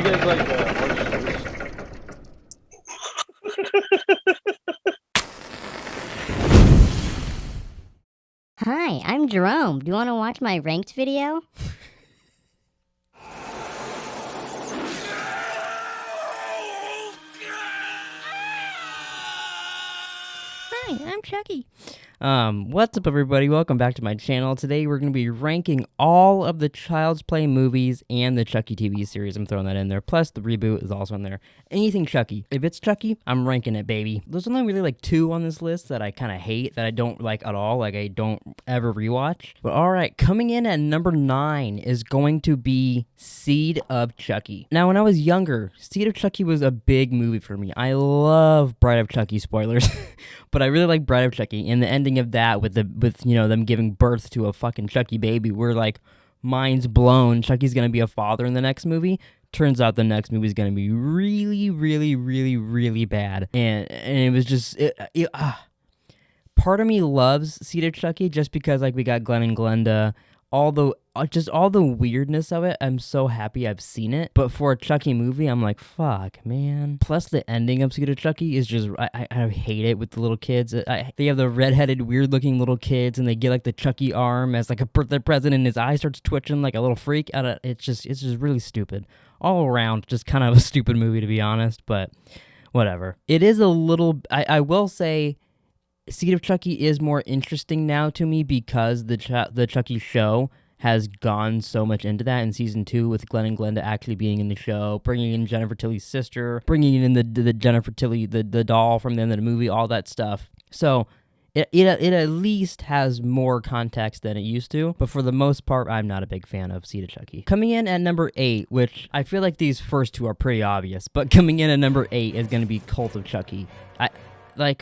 guys like orange Hi, I'm Jerome. Do you want to watch my ranked video? Hi, I'm Chucky. What's up, everybody? Welcome back to my channel. Today we're going to be ranking all of the Child's Play movies and the Chucky TV series. I'm throwing that in there. Plus, the reboot is also in there. Anything Chucky. If it's Chucky, I'm ranking it, baby. There's only really like 2 on this list that I kind of hate, that I don't like at all. Like, I don't ever rewatch. But alright, coming in at number 9 is going to be Seed of Chucky. Now, when I was younger, Seed of Chucky was a big movie for me. I love Bride of Chucky, spoilers. But I really like Bride of Chucky, and the ending of that with them giving birth to a fucking Chucky baby, we're like, minds blown. Chucky's gonna be a father in the next movie. Turns out the next movie is gonna be really, really, really, really bad, and it was just part of me loves Seed of Chucky just because like we got Glenn and Glenda. All the weirdness of it, I'm so happy I've seen it. But for a Chucky movie, I'm like, fuck, man. Plus, the ending of Seed of Chucky is just, I hate it with the little kids. They have the redheaded, weird-looking little kids, and they get like the Chucky arm as like a birthday present, and his eye starts twitching like a little freak. It's just really stupid. All around, just kind of a stupid movie, to be honest, but whatever. It is a little, I will say, Seed of Chucky is more interesting now to me because the Chucky show has gone so much into that in season 2 with Glenn and Glenda actually being in the show, bringing in Jennifer Tilly's sister, bringing in the Jennifer Tilly, the doll from the end of the movie, all that stuff. So it at least has more context than it used to, but for the most part, I'm not a big fan of Seed of Chucky. Coming in at number 8, which I feel like these first 2 are pretty obvious, but coming in at number 8 is going to be Cult of Chucky.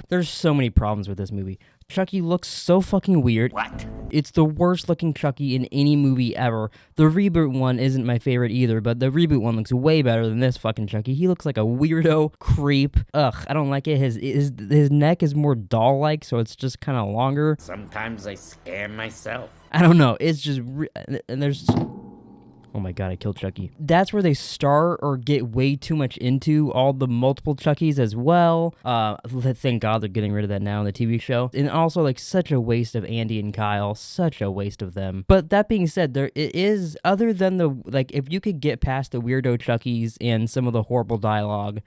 There's so many problems with this movie. Chucky looks so fucking weird. What? It's the worst looking Chucky in any movie ever. The reboot one isn't my favorite either, but the reboot one looks way better than this fucking Chucky. He looks like a weirdo creep. Ugh, I don't like it. His neck is more doll-like, so it's just kind of longer. Sometimes I scare myself. I don't know. It's just... and there's... Oh my god, I killed Chucky. That's where they start or get way too much into all the multiple Chuckies as well. Thank God they're getting rid of that now in the TV show. And also, like, such a waste of Andy and Kyle. Such a waste of them. But that being said, it is, other than the, like, if you could get past the weirdo Chuckies and some of the horrible dialogue,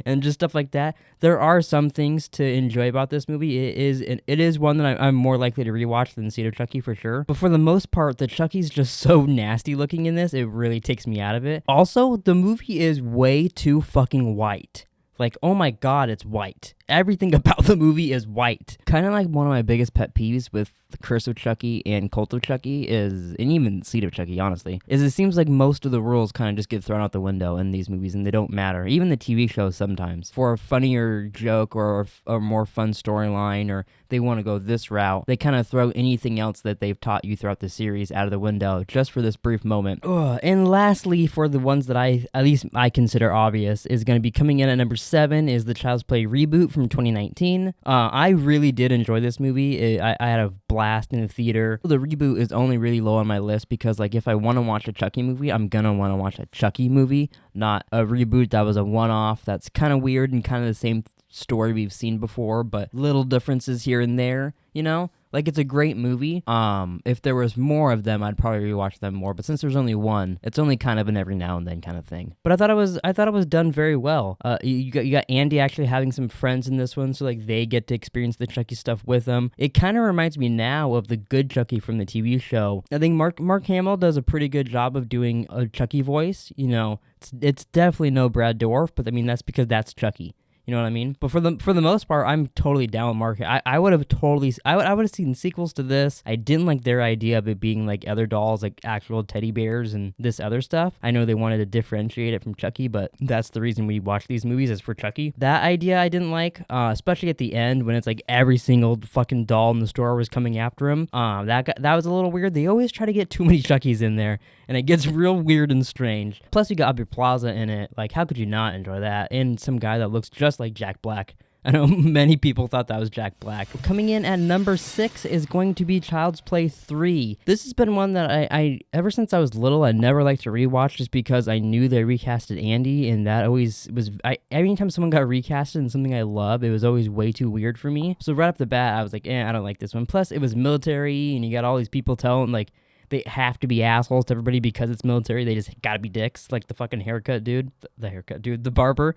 and just stuff like that, there are some things to enjoy about this movie. It is one that I'm more likely to rewatch than Seed of Chucky for sure. But for the most part, the Chucky's just so nasty looking in this, it really takes me out of it. Also, the movie is way too fucking white. Like, oh my god, it's white. Everything about the movie is white. Kind of like one of my biggest pet peeves with The Curse of Chucky and Cult of Chucky is, and even Seed of Chucky, honestly, is it seems like most of the rules kind of just get thrown out the window in these movies and they don't matter. Even the TV shows sometimes. For a funnier joke or a more fun storyline, or they want to go this route, they kind of throw anything else that they've taught you throughout the series out of the window just for this brief moment. Ugh. And lastly, for the ones that at least I consider obvious, is going to be coming in at number 7 is the Child's Play reboot from 2019. I really did enjoy this movie. I had a blast in the theater. The reboot is only really low on my list because, like, if I want to watch a Chucky movie, I'm gonna want to watch a Chucky movie, not a reboot that was a one-off. That's kind of weird and kind of the same story we've seen before, but little differences here and there, you know? Like, it's a great movie. If there was more of them, I'd probably rewatch them more. But since there's only one, it's only kind of an every now and then kind of thing. But I thought it was done very well. You got Andy actually having some friends in this one, so like they get to experience the Chucky stuff with them. It kind of reminds me now of the good Chucky from the TV show. I think Mark Hamill does a pretty good job of doing a Chucky voice. You know, it's definitely no Brad Dourif, but I mean that's because that's Chucky. You know what I mean? But for the most part, I'm totally down with Mark. I would have seen sequels to this. I didn't like their idea of it being like other dolls, like actual teddy bears and this other stuff. I know they wanted to differentiate it from Chucky, but that's the reason we watch these movies is for Chucky. That idea I didn't like, especially at the end when it's like every single fucking doll in the store was coming after him. That was a little weird. They always try to get too many Chuckies in there, and it gets real weird and strange. Plus, you got Aubrey Plaza in it. Like, how could you not enjoy that? And some guy that looks just like Jack Black. I know many people thought that was Jack Black. Coming in at number 6 is going to be Child's Play 3. This has been one that I ever since I was little, I never liked to rewatch just because I knew they recasted Andy, and that always was... every time someone got recasted in something I love, it was always way too weird for me. So right off the bat, I was like, I don't like this one. Plus, it was military, and you got all these people telling, like, they have to be assholes to everybody because it's military. They just gotta be dicks, like the fucking haircut dude. The haircut dude, the barber.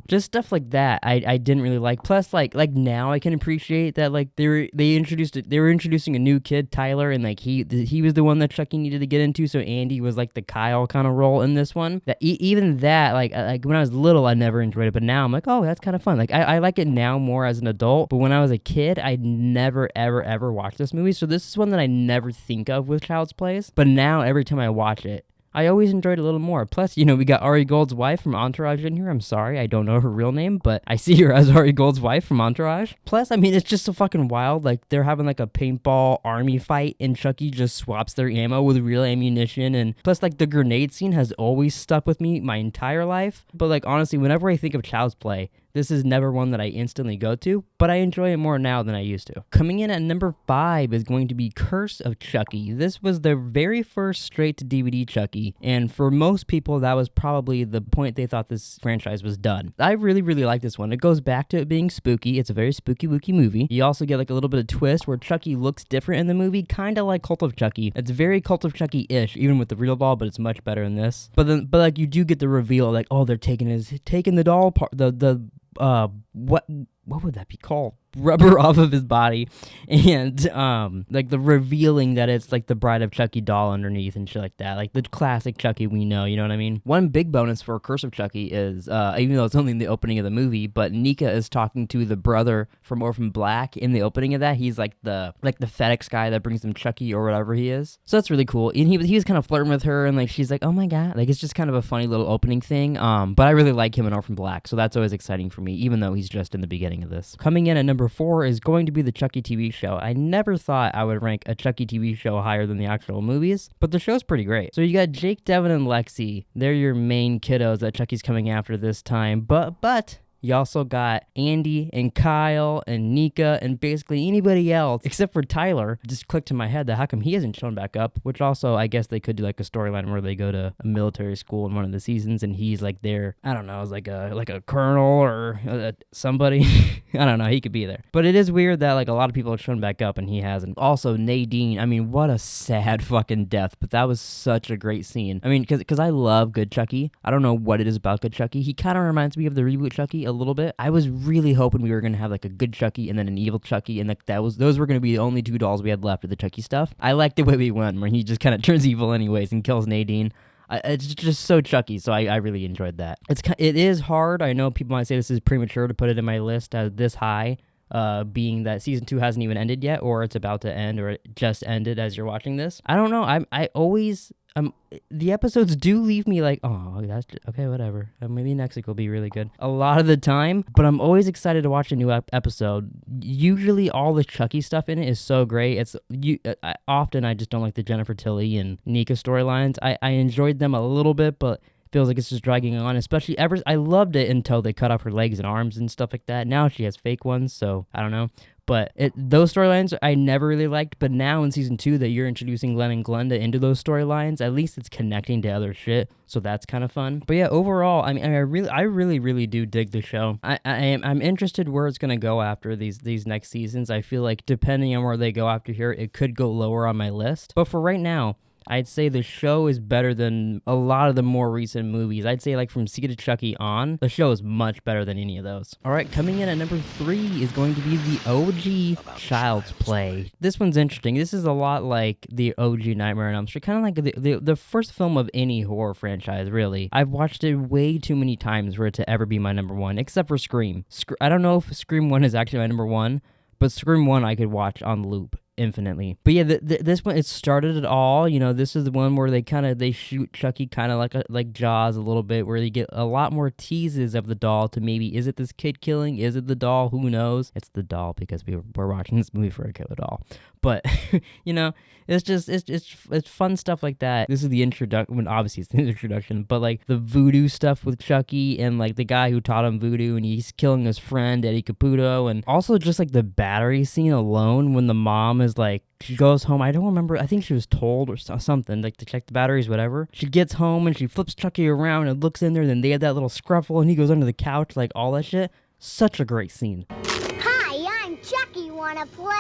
Just stuff like that I didn't really like. Plus like now I can appreciate that like they were introducing a new kid, Tyler, and like he was the one that Chucky needed to get into, so Andy was like the Kyle kind of role in this one. That even that like when I was little I never enjoyed it, but now I'm like, oh, that's kind of fun. Like I like it now more as an adult, but when I was a kid I never ever watched this movie, so this is one that I never think of with Child's Plays, but now every time I watch it I always enjoyed it a little more. Plus, you know, we got Ari Gold's wife from Entourage in here. I'm sorry, I don't know her real name, but I see her as Ari Gold's wife from Entourage. Plus, I mean, it's just so fucking wild. Like, they're having like a paintball army fight, and Chucky just swaps their ammo with real ammunition. And plus, like, the grenade scene has always stuck with me my entire life. But, like, honestly, whenever I think of Child's Play, this is never one that I instantly go to, but I enjoy it more now than I used to. Coming in at number 5 is going to be Curse of Chucky. This was the very first straight-to-DVD Chucky, and for most people, that was probably the point they thought this franchise was done. I really like this one. It goes back to it being spooky. It's a very spooky-wooky movie. You also get like a little bit of twist where Chucky looks different in the movie, kind of like Cult of Chucky. It's very Cult of Chucky-ish, even with the real doll, but it's much better in this. But like you do get the reveal, like, oh, they're taking the doll part, what would that be called? Rubber off of his body, and like the revealing that it's like the Bride of Chucky doll underneath and shit like that, like the classic Chucky we know, you know what I mean? One big bonus for Curse of Chucky is even though it's only in the opening of the movie, but Nika is talking to the brother from Orphan Black in the opening of that. He's like the FedEx guy that brings them Chucky or whatever he is, so that's really cool. And he was kind of flirting with her, and like she's like, oh my god, like it's just kind of a funny little opening thing. But I really like him in Orphan Black, so that's always exciting for me, even though he's just in the beginning of this. Coming in at number 4 is going to be the Chucky TV show. I never thought I would rank a Chucky TV show higher than the actual movies, but the show's pretty great. So you got Jake, Devin, and Lexi. They're your main kiddos that Chucky's coming after this time, but you also got Andy and Kyle and Nika and basically anybody else except for Tyler. It just clicked in my head that how come he hasn't shown back up, which also I guess they could do like a storyline where they go to a military school in one of the seasons and he's like there, I don't know, it's like a colonel or somebody. I don't know, he could be there. But it is weird that like a lot of people have shown back up and he hasn't. Also Nadine, I mean, what a sad fucking death, but that was such a great scene. I mean, because I love good Chucky. I don't know what it is about good Chucky. He kind of reminds me of the reboot Chucky a little bit. I was really hoping we were going to have like a good Chucky and then an evil Chucky, and like those were going to be the only two dolls we had left of the Chucky stuff. I like the way we went where he just kind of turns evil anyways and kills Nadine. It's just so Chucky, so I really enjoyed that. It is hard. I know people might say this is premature to put it in my list as this high, being that season 2 hasn't even ended yet, or it's about to end, or it just ended as you're watching this. I don't know. I always the episodes do leave me like, oh, that's okay, whatever. Maybe next week will be really good. A lot of the time, but I'm always excited to watch a new episode. Usually, all the Chucky stuff in it is so great. Often I just don't like the Jennifer Tilly and Nika storylines. I enjoyed them a little bit, but feels like it's just dragging on, especially I loved it until they cut off her legs and arms and stuff like that. Now she has fake ones, so I don't know. But those storylines I never really liked, but now in season 2 that you're introducing Glenn and Glenda into those storylines, at least it's connecting to other shit, so that's kind of fun. But yeah, overall, I mean, I really do dig the show. I'm interested where it's gonna go after these next seasons. I feel like depending on where they go after here, it could go lower on my list. But for right now, I'd say the show is better than a lot of the more recent movies. I'd say like from Seed of Chucky on, the show is much better than any of those. All right, coming in at number 3 is going to be the OG Child's Play. This one's interesting. This is a lot like the OG Nightmare on Elm Street, kind of like the first film of any horror franchise, really. I've watched it way too many times for it to ever be my number 1, except for Scream. I don't know if Scream 1 is actually my number 1, but Scream 1 I could watch on loop infinitely. But yeah, this one, it started it all. You know, this is the one where they shoot Chucky kind of like Jaws a little bit, where you get a lot more teases of the doll to maybe, is it this kid killing? Is it the doll? Who knows? It's the doll because we're watching this movie for a killer doll. But you know, it's fun stuff like that. This is the introduction. Well, obviously, it's the introduction, but like the voodoo stuff with Chucky and like the guy who taught him voodoo, and he's killing his friend Eddie Caputo, and also just like the battery scene alone when the mom is like, she goes home. I don't remember. I think she was told or something, like to check the batteries, whatever. She gets home and she flips Chucky around and looks in there. Then they have that little scruffle and he goes under the couch, like all that shit. Such a great scene. Hi, I'm Chucky. Wanna play?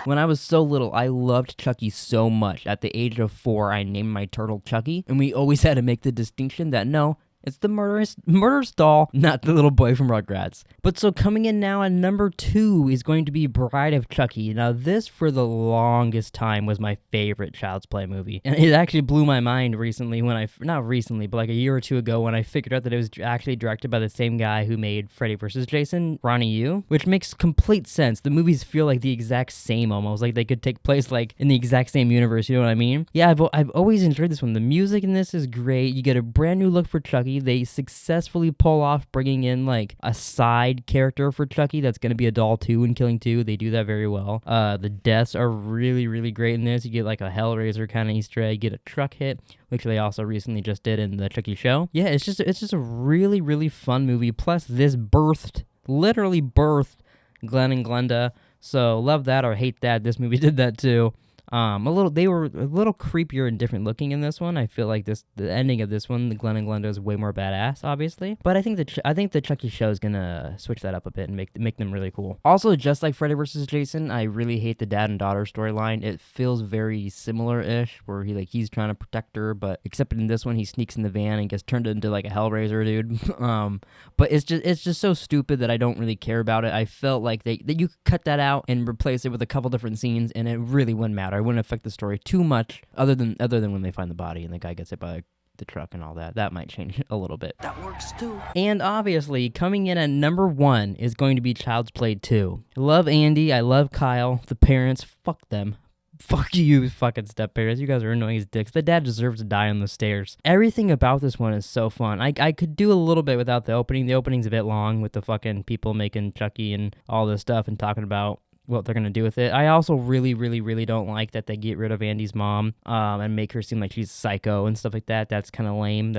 When I was so little, I loved Chucky so much. At the age of 4, I named my turtle Chucky, and we always had to make the distinction that no, it's the murderous doll, not the little boy from Rugrats. But so coming in now at number 2 is going to be Bride of Chucky. Now this, for the longest time, was my favorite Child's Play movie. And it actually blew my mind recently not recently, but like a year or two ago when I figured out that it was actually directed by the same guy who made Freddy vs. Jason, Ronnie Yu, which makes complete sense. The movies feel like the exact same almost, like they could take place like in the exact same universe, you know what I mean? Yeah, I've always enjoyed this one. The music in this is great. You get a brand new look for Chucky. They successfully pull off bringing in like a side character for Chucky that's going to be a doll too in Killing 2. They do that very well. The deaths are really, really great in this. You get like a Hellraiser kind of Easter egg. You get a truck hit, which they also recently just did in the Chucky show. Yeah, it's just a really, really fun movie. Plus, this literally birthed Glenn and Glenda. So love that or hate that. This movie did that too. They were a little creepier and different looking in this one. I feel like the ending of this one, the Glenn and Glenda, is way more badass, obviously. But I think the Chucky show is gonna switch that up a bit and make them really cool. Also, just like Freddy vs. Jason, I really hate the dad and daughter storyline. It feels very similar-ish, where he's trying to protect her, but except in this one, he sneaks in the van and gets turned into like a Hellraiser dude. But it's just so stupid that I don't really care about it. I felt like that you could cut that out and replace it with a couple different scenes, and it really wouldn't matter. It wouldn't affect the story too much, other than when they find the body and the guy gets hit by the truck and all that. That might change a little bit. That works too. And obviously, coming in at number 1 is going to be Child's Play 2. I love Andy. I love Kyle. The parents, fuck them. Fuck you, fucking step-parents. You guys are annoying as dicks. The dad deserves to die on the stairs. Everything about this one is so fun. I could do a little bit without the opening. The opening's a bit long with the fucking people making Chucky and all this stuff and talking about what they're going to do with it. I also really, really, really don't like that they get rid of Andy's mom and make her seem like she's psycho and stuff like that. That's kind of lame.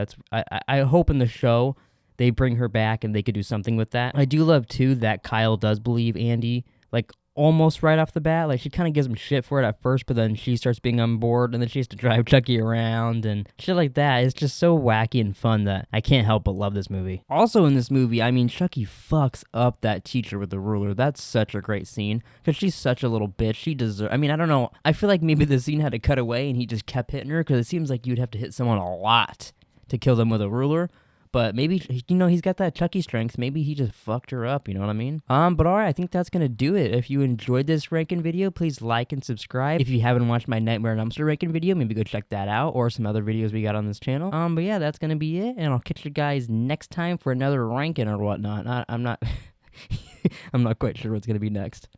I hope in the show they bring her back and they could do something with that. I do love, too, that Kyle does believe Andy, like, almost right off the bat. Like, she kind of gives him shit for it at first, but then she starts being on board, and then she has to drive Chucky around and shit like that. It's just so wacky and fun that I can't help but love this movie. Also in this movie, I mean, Chucky fucks up that teacher with the ruler. That's such a great scene, because she's such a little bitch. I mean, I don't know. I feel like maybe the scene had to cut away, and he just kept hitting her, because it seems like you'd have to hit someone a lot to kill them with a ruler. But maybe, you know, he's got that Chucky strength. Maybe he just fucked her up, you know what I mean? But alright, I think that's gonna do it. If you enjoyed this ranking video, please like and subscribe. If you haven't watched my Nightmare Dumpster ranking video, maybe go check that out, or some other videos we got on this channel. But yeah, that's gonna be it, and I'll catch you guys next time for another ranking or whatnot. I'm not I'm not quite sure what's gonna be next.